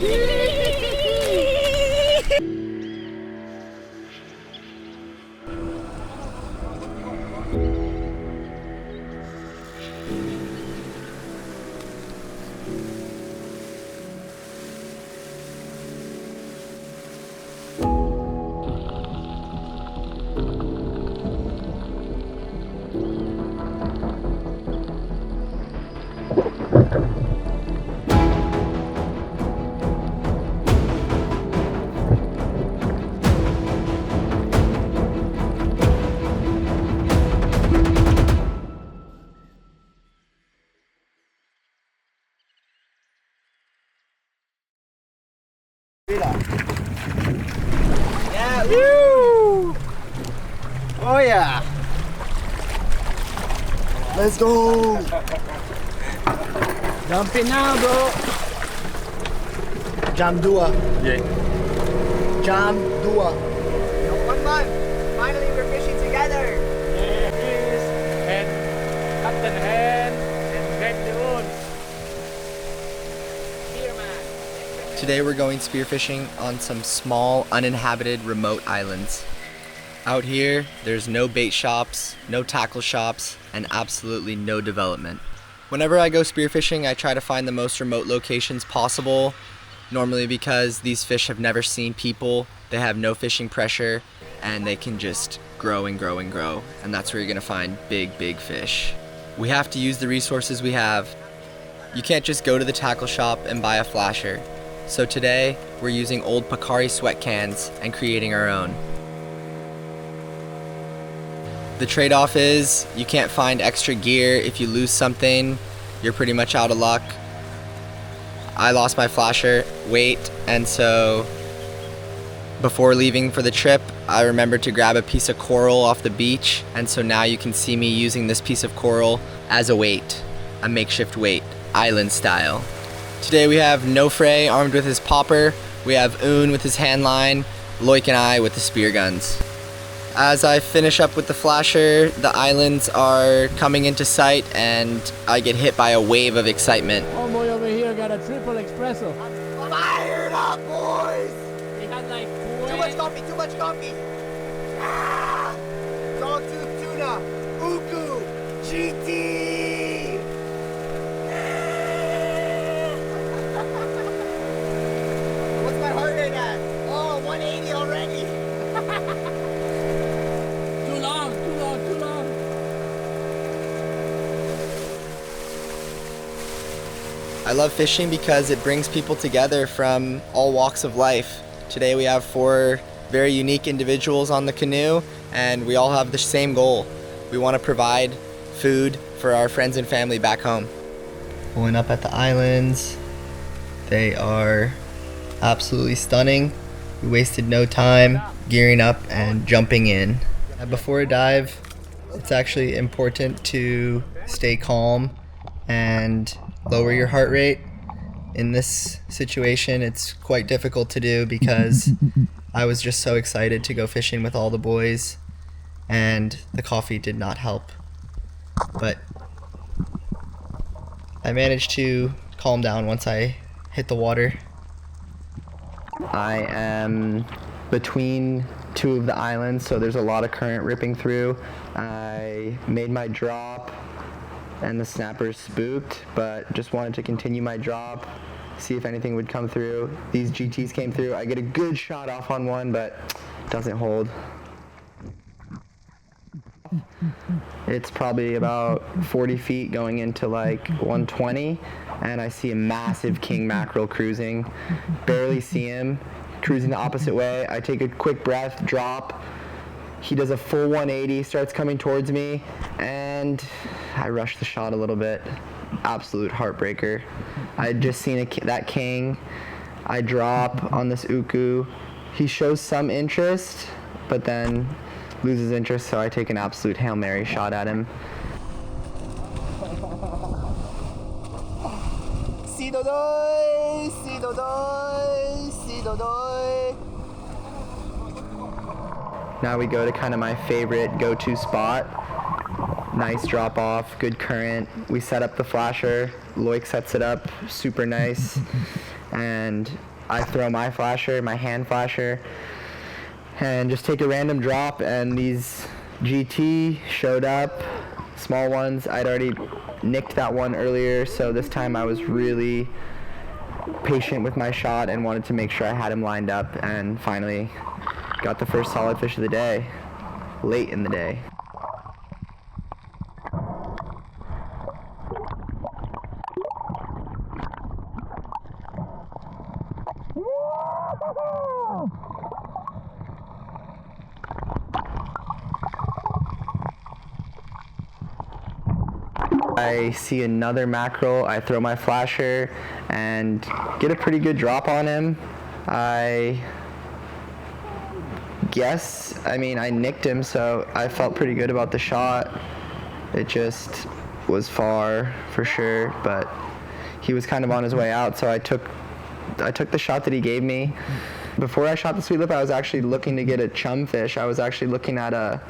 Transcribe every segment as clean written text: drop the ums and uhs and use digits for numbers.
Yeah, woo! Oh yeah! Let's go! Jump in now, bro! Jam dua. Yeah. Jam dua. 1 month! Finally, we're fishing together! Yes. And Captain Hand and Greg Leon. Here, man! Today we're going spearfishing on some small, uninhabited, remote islands. Out here, there's no bait shops, no tackle shops, and absolutely no development. Whenever I go spearfishing, I try to find the most remote locations possible, normally because these fish have never seen people, they have no fishing pressure, and they can just grow and grow and grow, and that's where you're gonna find big, big fish. We have to use the resources we have. You can't just go to the tackle shop and buy a flasher. So today, we're using old Picari sweat cans and creating our own. The trade-off is you can't find extra gear. If you lose something, you're pretty much out of luck. I lost my flasher weight, and so before leaving for the trip, I remembered to grab a piece of coral off the beach, and so now you can see me using this piece of coral as a weight, a makeshift weight, island style. Today we have Novri armed with his popper, we have Un with his handline, Loic and I with the spear guns. As I finish up with the flasher, the islands are coming into sight and I get hit by a wave of excitement. Homeboy over here got a triple espresso. Fired up, boys! He had like Too much coffee, too much coffee! Ah! Dogtooth tuna! Uku! GT! What's my heart rate at? Oh, 180 already! Too long. I love fishing because it brings people together from all walks of life. Today we have 4 very unique individuals on the canoe, and we all have the same goal. We want to provide food for our friends and family back home. Pulling up at the islands, they are absolutely stunning. We wasted no time gearing up and jumping in. Before a dive, it's actually important to stay calm and lower your heart rate. In this situation, it's quite difficult to do because I was just so excited to go fishing with all the boys, and the coffee did not help. But I managed to calm down once I hit the water. I am between 2 of the islands, so there's a lot of current ripping through. I made my drop and the snappers spooked, but just wanted to continue my drop, see if anything would come through. These GTs came through. I get a good shot off on one, but it doesn't hold. It's probably about 40 feet going into like 120, and I see a massive king mackerel cruising. Barely see him, cruising the opposite way. I take a quick breath, drop. He does a full 180, starts coming towards me, and I rush the shot a little bit. Absolute heartbreaker. I had just seen that king. I drop on this uku. He shows some interest, but then loses interest, so I take an absolute Hail Mary shot at him. Now we go to kind of my favorite go-to spot. Nice drop off, good current. We set up the flasher. Loic sets it up, super nice. And I throw my flasher, my hand flasher, and just take a random drop, and these GT showed up, small ones. I'd already nicked that one earlier, so this time I was really patient with my shot and wanted to make sure I had him lined up, and finally got the first solid fish of the day, late in the day. I see another mackerel, I throw my flasher and get a pretty good drop on him. I nicked him, so I felt pretty good about the shot. It just was far for sure, but he was kind of on his way out, so I took the shot that he gave me. Before I shot the Sweetlip, I was actually looking to get a chum fish. I was actually looking at a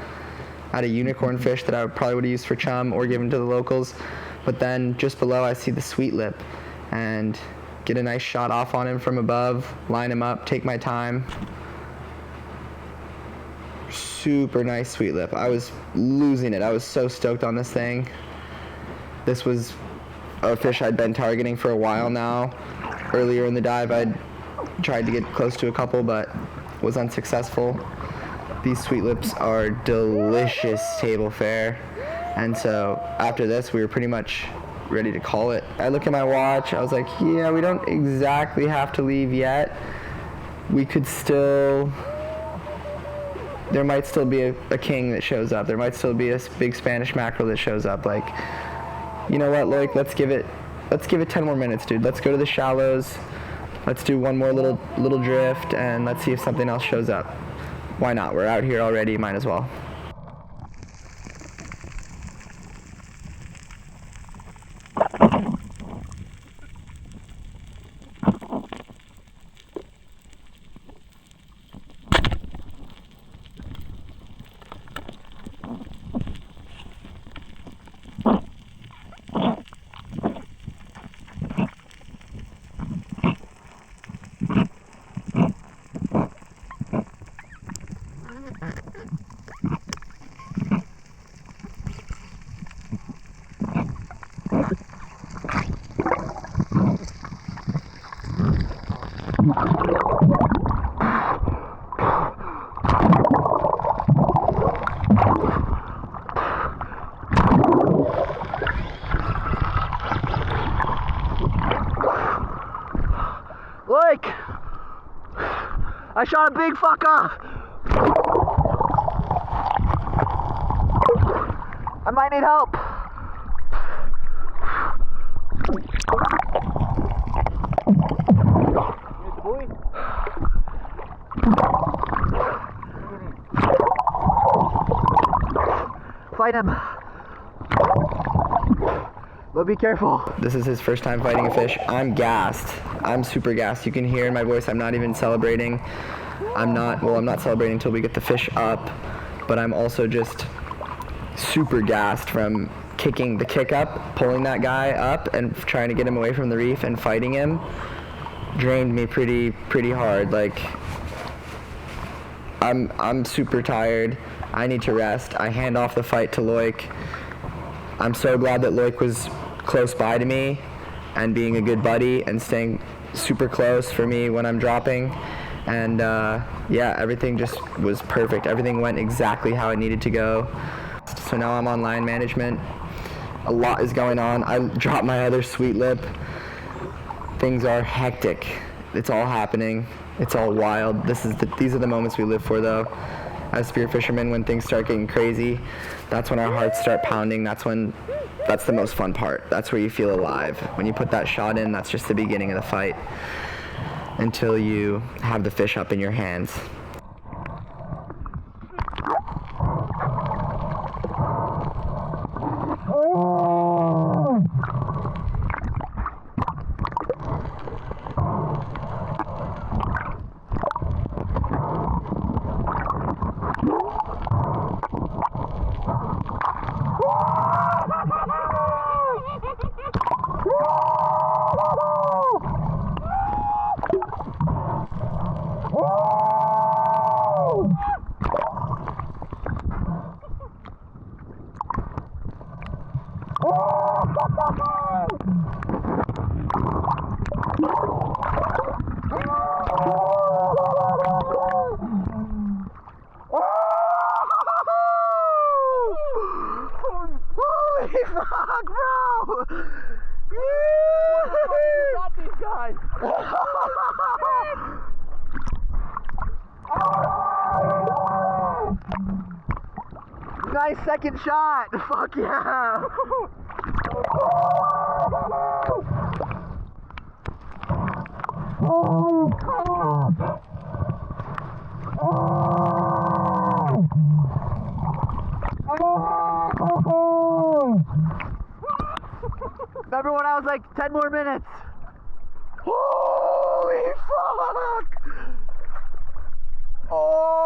unicorn fish that I probably would have used for chum or given to the locals. But then just below I see the Sweetlip and get a nice shot off on him from above, line him up, take my time. Super nice Sweetlip. I was losing it. I was so stoked on this thing. This was a fish I'd been targeting for a while now. Earlier in the dive I'd tried to get close to a couple but was unsuccessful. These Sweetlips are delicious table fare, and so after this we were pretty much ready to call it. I look at my watch, I was like, yeah, we don't exactly have to leave yet. We could still, there might still be a king that shows up. There might still be a big Spanish mackerel that shows up. Like, you know what, Loic, let's give it 10 more minutes, dude. Let's go to the shallows. Let's do one more little drift, and let's see if something else shows up. Why not? We're out here already, might as well. Loic! I shot a big fucker! I might need help. Fight him. But be careful. This is his first time fighting a fish. I'm gassed. I'm super gassed. You can hear in my voice I'm not even celebrating. I'm not celebrating until we get the fish up, but I'm also just super gassed from kicking the kick up, pulling that guy up and trying to get him away from the reef and fighting him. Drained me pretty hard. Like, I'm super tired. I need to rest. I hand off the fight to Loic. I'm so glad that Loic was close by to me and being a good buddy and staying super close for me when I'm dropping. And yeah, everything just was perfect. Everything went exactly how it needed to go. So now I'm on line management. A lot is going on. I dropped my other Sweetlip. Things are hectic. It's all happening. It's all wild. These are the moments we live for, though. As spear fishermen, when things start getting crazy, that's when our hearts start pounding. That's the most fun part. That's where you feel alive. When you put that shot in, that's just the beginning of the fight until you have the fish up in your hands. Stop these guys. Nice second shot. Fuck yeah. Remember when I was like 10 more minutes? Holy fuck! Oh!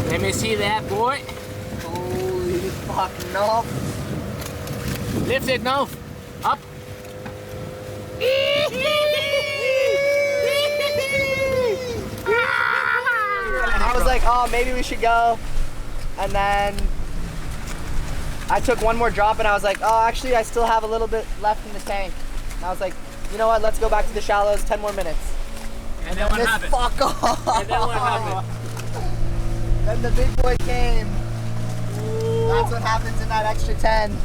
Let me see that, boy. Holy fuck, no. Lift it now. Up. I was like, oh, maybe we should go. And then I took one more drop and I was like, oh, actually, I still have a little bit left in the tank. And I was like, you know what, let's go back to the shallows, 10 more minutes. And then what Just happened? fuck off. And then what happened? Then the big boy came. That's what happens in that extra 10.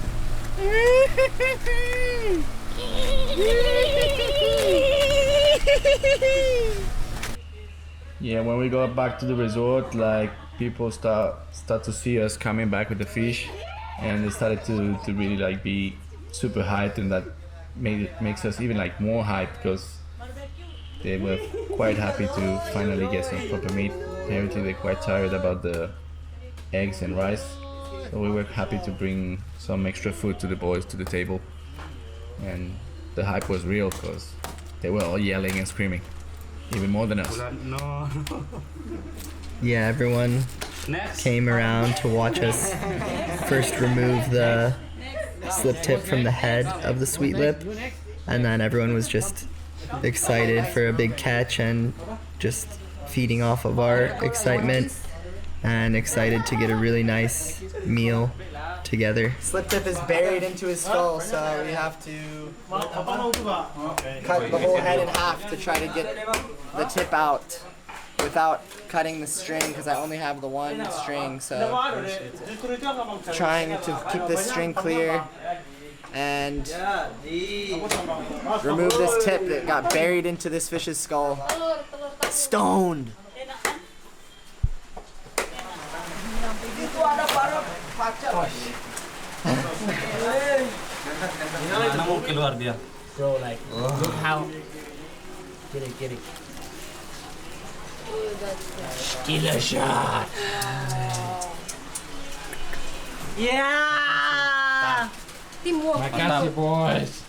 Yeah, when we got back to the resort, like people start to see us coming back with the fish, and they started to really like be super hyped, and that makes us even like more hyped because they were quite happy to finally get some proper meat. Apparently they're quite tired about the eggs and rice, so we were happy to bring some extra food to the boys to the table, and the hype was real because they were all yelling and screaming, even more than us. No. Yeah, everyone came around to watch us first remove the slip tip from the head of the Sweetlip, and then everyone was just excited for a big catch and just feeding off of our excitement and excited to get a really nice meal together. Slip tip is buried into his skull, so we have to cut the whole head in half to try to get the tip out without cutting the string, because I only have the one string, so trying to keep this string clear and remove this tip that got buried into this fish's skull. Stoned. Bro, like, look how. Get it. Killer shot. Yeah! Makasih, boys.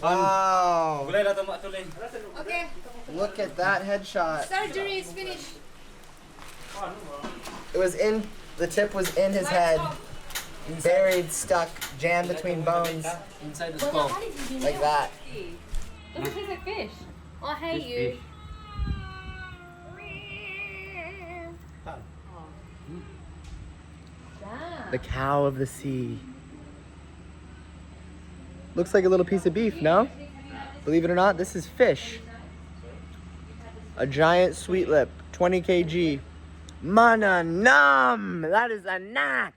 Wow. Okay, Look at that headshot. surgery is finished. It was in, the tip was in his head. Buried, stuck, jammed between bones. Inside the skull. Like that. Doesn't taste like fish. Oh, I hate you. The cow of the sea. Looks like a little piece of beef, no? Believe it or not, this is fish. A giant Sweetlip, 20 kg. Mana num! That is a knot!